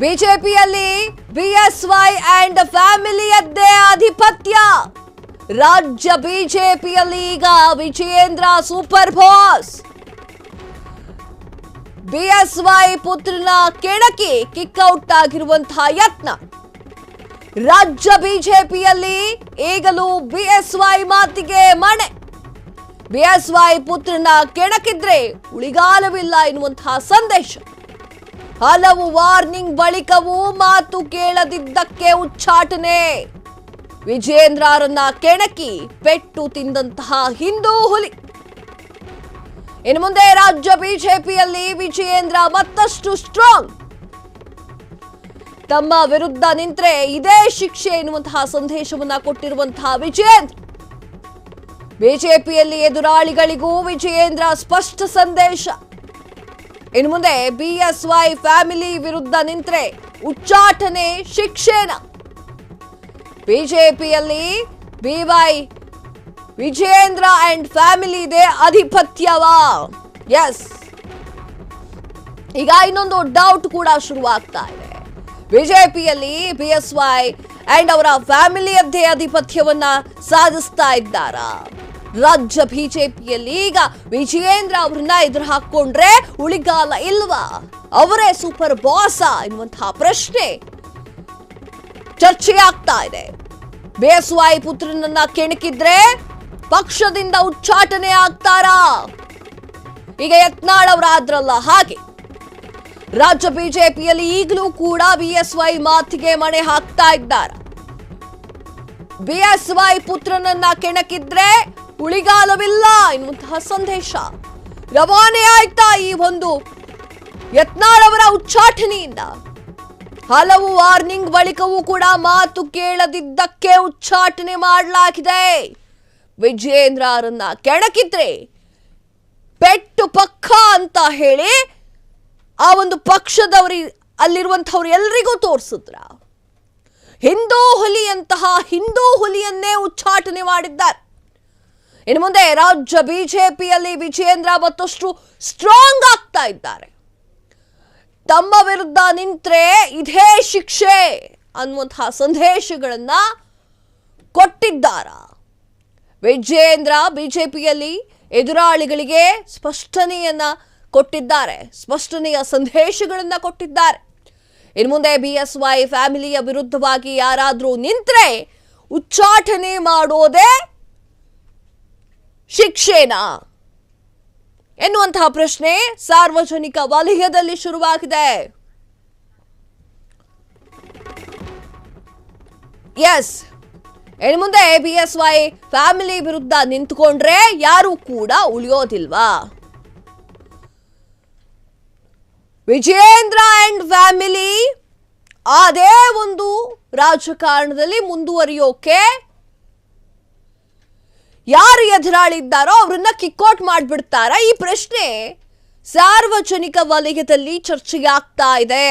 ಬಿಜೆಪಿಯಲ್ಲಿ BSY and ಫ್ಯಾಮಿಲಿಯದ್ದೇ ಆಧಿಪತ್ಯ. ರಾಜ್ಯ ಬಿಜೆಪಿಯಲ್ಲಿ ಈಗ ವಿಜಯೇಂದ್ರ ಸೂಪರ್ ಬಾಸ್. ಬಿಎಸ್ವೈ ಪುತ್ರನ ಕೆಣಕಿ ಕಿಕ್ಔಟ್ ಆಗಿರುವಂತಹ ಯತ್ನ. ರಾಜ್ಯ ಬಿಜೆಪಿಯಲ್ಲಿ ಈಗಲೂ ಬಿಎಸ್ವೈ ಮಾತಿಗೆ ಮಣೆ. ಬಿಎಸ್ವೈ ಪುತ್ರನ ಕೆಣಕಿದ್ರೆ ಉಳಿಗಾಲವಿಲ್ಲ ಎನ್ನುವಂತಹ ಸಂದೇಶ. ಹಲವು ವಾರ್ನಿಂಗ್ ಬಳಿಕವೂ ಮಾತು ಕೇಳದಿದ್ದಕ್ಕೆ ಉಚ್ಚಾಟನೆ. ವಿಜಯೇಂದ್ರರನ್ನ ಕೆಣಕಿ ಪೆಟ್ಟು ತಿಂದಂತಹ ಹಿಂದೂ ಹುಲಿ. ಇನ್ನು ಮುಂದೆ ರಾಜ್ಯ ಬಿಜೆಪಿಯಲ್ಲಿ ವಿಜಯೇಂದ್ರ ಮತ್ತಷ್ಟು ಸ್ಟ್ರಾಂಗ್. ತಮ್ಮ ವಿರುದ್ಧ ನಿಂತ್ರೆ ಇದೇ ಶಿಕ್ಷೆ ಎನ್ನುವಂತಹ ಸಂದೇಶವನ್ನ ಕೊಟ್ಟಿರುವಂತಹ ವಿಜಯೇಂದ್ರ. ಬಿಜೆಪಿಯಲ್ಲಿ ಎದುರಾಳಿಗಳಿಗೂ ವಿಜಯೇಂದ್ರ ಸ್ಪಷ್ಟ ಸಂದೇಶ. ಇನ್ನು ಮುಂದೆ ಬಿಎಸ್ವೈ ಫ್ಯಾಮಿಲಿ ವಿರುದ್ಧ ನಿಂತ್ರೆ ಉಚ್ಚಾಟನೆ, ಶಿಕ್ಷೆನ. ಬಿಜೆಪಿಯಲ್ಲಿ ವಿಜಯೇಂದ್ರ ಅಂಡ್ ಫ್ಯಾಮಿಲಿ ಇದೆ ಆಧಿಪತ್ಯವಾ? ಎಸ್, ಈಗ ಇನ್ನೊಂದು ಡೌಟ್ ಕೂಡ ಶುರುವಾಗ್ತಾ ಇದೆ. ಬಿಜೆಪಿಯಲ್ಲಿ ಬಿಎಸ್ವೈ ಅಂಡ್ ಅವರ ಫ್ಯಾಮಿಲಿಯದ್ದೇ ಆಧಿಪತ್ಯವನ್ನ ಸಾಧಿಸ್ತಾ ಇದ್ದಾರಾ? ರಾಜ್ಯ ಬಿಜೆಪಿಯಲ್ಲಿ ಈಗ ವಿಜಯೇಂದ್ರ ಅವರನ್ನ ಎದುರು ಹಾಕೊಂಡ್ರೆ ಉಳಿಗಾಲ ಇಲ್ವಾ? ಅವರೇ ಸೂಪರ್ ಬಾಸ ಎನ್ನುವಂತಹ ಪ್ರಶ್ನೆ ಚರ್ಚೆಯಾಗ್ತಾ ಇದೆ. ಬಿಎಸ್ವೈ ಪುತ್ರನನ್ನ ಕೆಣಕಿದ್ರೆ ಪಕ್ಷದಿಂದ ಉಚ್ಚಾಟನೆ ಆಗ್ತಾರಾ? ಈಗ ಯತ್ನಾಳ್ ಅವರಾದ್ರಲ್ಲ ಹಾಗೆ ರಾಜ್ಯ ಬಿಜೆಪಿಯಲ್ಲಿ ಈಗಲೂ ಕೂಡ ಬಿಎಸ್ವೈ ಮಾತಿಗೆ ಮಣೆ ಹಾಕ್ತಾ ಇದ್ದಾರೆ. ಬಿಎಸ್ವೈ ಪುತ್ರನನ್ನ ಕೆಣಕಿದ್ರೆ ಉಳಿಗಾಲವಿಲ್ಲ ಎನ್ನುವಂತಹ ಸಂದೇಶ ರವಾನೆ ಆಯ್ತಾ ಈ ಒಂದು ಯತ್ನಾಳ್ ಅವರ ಉಚ್ಚಾಟನೆಯಿಂದ. ಹಲವು ವಾರ್ನಿಂಗ್ ಬಳಿಕವೂ ಕೂಡ ಮಾತು ಕೇಳದಿದ್ದಕ್ಕೆ ಉಚ್ಚಾಟನೆ ಮಾಡಲಾಗಿದೆ. ವಿಜಯೇಂದ್ರರನ್ನ ಕೆಣಕಿದ್ರೆ ಪೆಟ್ಟು ಪಕ್ಕ ಅಂತ ಹೇಳಿ ಆ ಒಂದು ಪಕ್ಷದವರಿ ಅಲ್ಲಿರುವಂತವ್ರು ಎಲ್ರಿಗೂ ತೋರಿಸಿದ್ರ. ಹಿಂದೂ ಹುಲಿಯಂತಹ ಹಿಂದೂ ಹುಲಿಯನ್ನೇ ಉಚ್ಚಾಟನೆ ಮಾಡಿದ್ದಾರೆ. ಇನ್ನು ಮುಂದೆ ರಾಜ್ಯ ಬಿಜೆಪಿಯಲ್ಲಿ ವಿಜಯೇಂದ್ರ ಮತ್ತಷ್ಟು ಸ್ಟ್ರಾಂಗ್ ಆಗ್ತಾ ಇದ್ದಾರೆ. ತಮ್ಮ ವಿರುದ್ಧ ನಿಂತ್ರೆ ಇದೇ ಶಿಕ್ಷೆ ಅನ್ನುವಂತಹ ಸಂದೇಶಗಳನ್ನ ಕೊಟ್ಟಿದ್ದಾರ. ವಿಜಯೇಂದ್ರ ಬಿಜೆಪಿಯಲ್ಲಿ ಎದುರಾಳಿಗಳಿಗೆ ಸ್ಪಷ್ಟನೆಯನ್ನ ಕೊಟ್ಟಿದ್ದಾರೆ, ಸ್ಪಷ್ಟನೆಯ ಸಂದೇಶಗಳನ್ನ ಕೊಟ್ಟಿದ್ದಾರೆ. ಇನ್ನು ಮುಂದೆ ಬಿಎಸ್ವೈ ಫ್ಯಾಮಿಲಿಯ ವಿರುದ್ಧವಾಗಿ ಯಾರಾದ್ರೂ ನಿಂತ್ರೆ ಉಚ್ಚಾಟನೆ ಮಾಡೋದೇ ಶಿಕ್ಷೆನಾ ಎನ್ನುವಂತಹ ಪ್ರಶ್ನೆ ಸಾರ್ವಜನಿಕ ವಲಯದಲ್ಲಿ ಶುರುವಾಗಿದೆ. ಎಸ್, ಇನ್ನು ಮುಂದೆ ಬಿಎಸ್ವೈ ಫ್ಯಾಮಿಲಿ ವಿರುದ್ಧ ನಿಂತ್ಕೊಂಡ್ರೆ ಯಾರು ಕೂಡ ಉಳಿಯೋದಿಲ್ವಾ? ವಿಜಯೇಂದ್ರ ಅಂಡ್ ಫ್ಯಾಮಿಲಿ ಅದೇ ಒಂದು ರಾಜಕಾರಣದಲ್ಲಿ ಮುಂದುವರಿಯೋಕೆ ಯಾರು ಎದುರಾಳಿದ್ದಾರೋ ಅವರನ್ನ ಕಿಕ್ಔಟ್ ಮಾಡಿಬಿಡ್ತಾರ? ಈ ಪ್ರಶ್ನೆ ಸಾರ್ವಜನಿಕ ವಲಯದಲ್ಲಿ ಚರ್ಚೆಯಾಗ್ತಾ ಇದೆ.